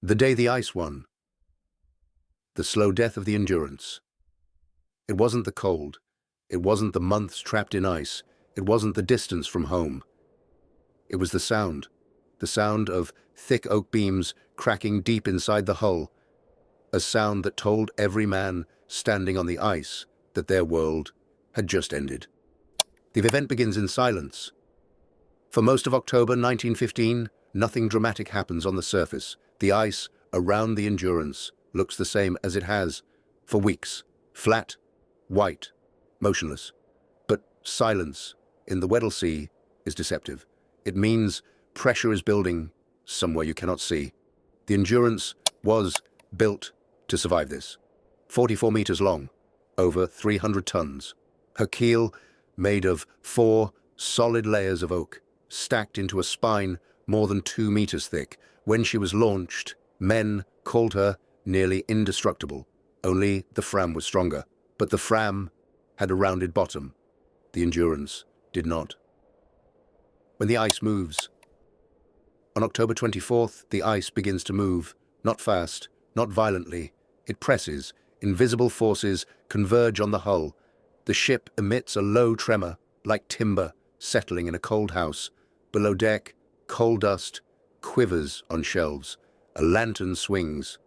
The day the ice won. The slow death of the Endurance. It wasn't the cold. It wasn't the months trapped in ice. It wasn't the distance from home. It was the sound of thick oak beams cracking deep inside the hull, a sound that told every man standing on the ice that their world had just ended. The event begins in silence. For most of October 1915, nothing dramatic happens on the surface. The ice around the Endurance looks the same as it has for weeks. Flat, white, motionless. But silence in the Weddell Sea is deceptive. It means pressure is building somewhere you cannot see. The Endurance was built to survive this. 44 meters long, over 300 tons. Her keel made of 4 solid layers of oak, stacked into a spine more than 2 meters thick. When she was launched, men called her nearly indestructible. Only the Fram was stronger. But the Fram had a rounded bottom. The Endurance did not. When the ice moves. On October 24th, the ice begins to move, not fast, not violently. It presses. Invisible forces converge on the hull. The ship emits a low tremor, like timber settling in a cold house. Below deck, coal dust quivers on shelves. A lantern swings,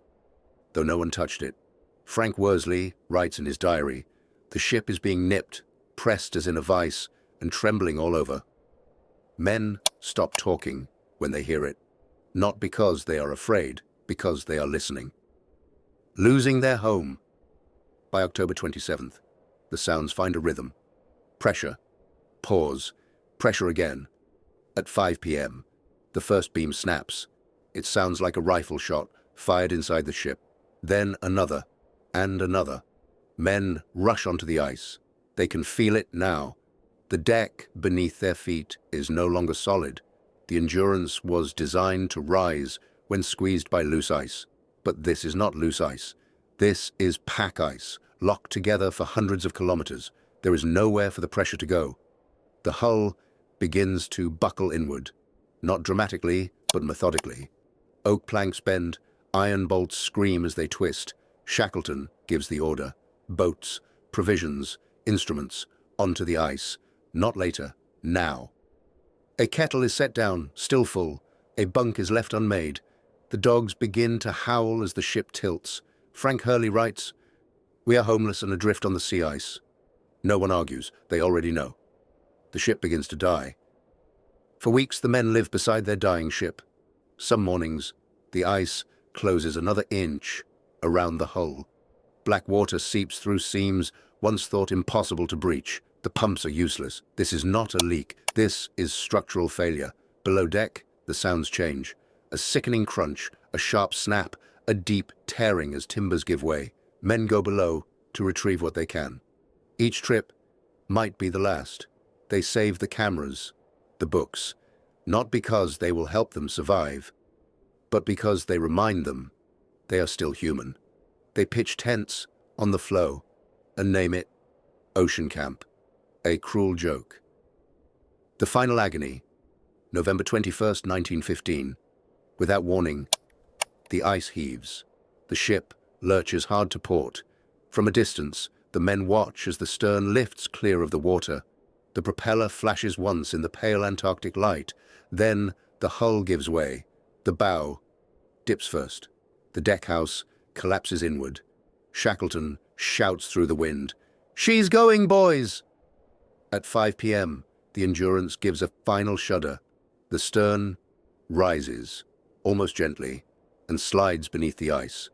though no one touched it. Frank Worsley writes in his diary, "The ship is being nipped, pressed as in a vice, and trembling all over." Men stop talking when they hear it, not because they are afraid, because they are listening. Losing their home. By October 27th, the sounds find a rhythm. Pressure. Pause. Pressure again. At 5 p.m., the first beam snaps. It sounds like a rifle shot fired inside the ship. Then another, and another. Men rush onto the ice. They can feel it now. The deck beneath their feet is no longer solid. The Endurance was designed to rise when squeezed by loose ice. But this is not loose ice. This is pack ice, locked together for hundreds of kilometers. There is nowhere for the pressure to go. The hull begins to buckle inward, not dramatically, but methodically. Oak planks bend, iron bolts scream as they twist. Shackleton gives the order. Boats, provisions, instruments, onto the ice. Not later, now. A kettle is set down, still full. A bunk is left unmade. The dogs begin to howl as the ship tilts. Frank Hurley writes, "We are homeless and adrift on the sea ice." No one argues. They already know. The ship begins to die. For weeks, the men live beside their dying ship. Some mornings, the ice closes another inch around the hull. Black water seeps through seams once thought impossible to breach. The pumps are useless. This is not a leak. This is structural failure. Below deck, the sounds change. A sickening crunch, a sharp snap, a deep tearing as timbers give way. Men go below to retrieve what they can. Each trip might be the last. They save the cameras, the books, not because they will help them survive, but because they remind them they are still human. They pitch tents on the floe and name it Ocean Camp, a cruel joke. The final agony, November 21st, 1915. Without warning, the ice heaves. The ship lurches hard to port. From a distance, the men watch as the stern lifts clear of the water. The propeller flashes once in the pale Antarctic light. Then the hull gives way. The bow dips first. The deckhouse collapses inward. Shackleton shouts through the wind, "She's going, boys!" At 5 p.m., the Endurance gives a final shudder. The stern rises, almost gently, and slides beneath the ice.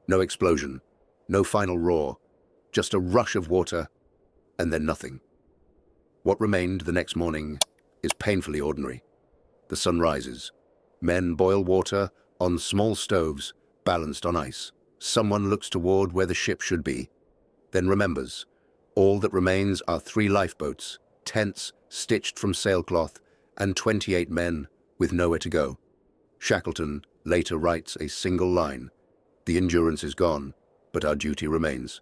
No explosion, no final roar, just a rush of water, and then nothing. What remained the next morning is painfully ordinary. The sun rises. Men boil water on small stoves balanced on ice. Someone looks toward where the ship should be, then remembers. All that remains are 3 lifeboats, tents stitched from sailcloth, and 28 men with nowhere to go. Shackleton later writes a single line, "The Endurance is gone, but our duty remains."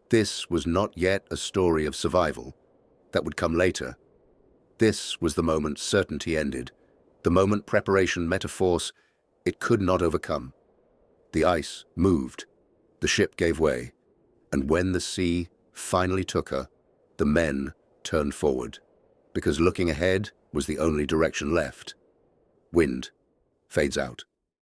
This was not yet a story of survival. That would come later. This was the moment certainty ended, the moment preparation met a force it could not overcome. The ice moved, the ship gave way, and when the sea finally took her, the men turned forward, because looking ahead was the only direction left. Wind fades out.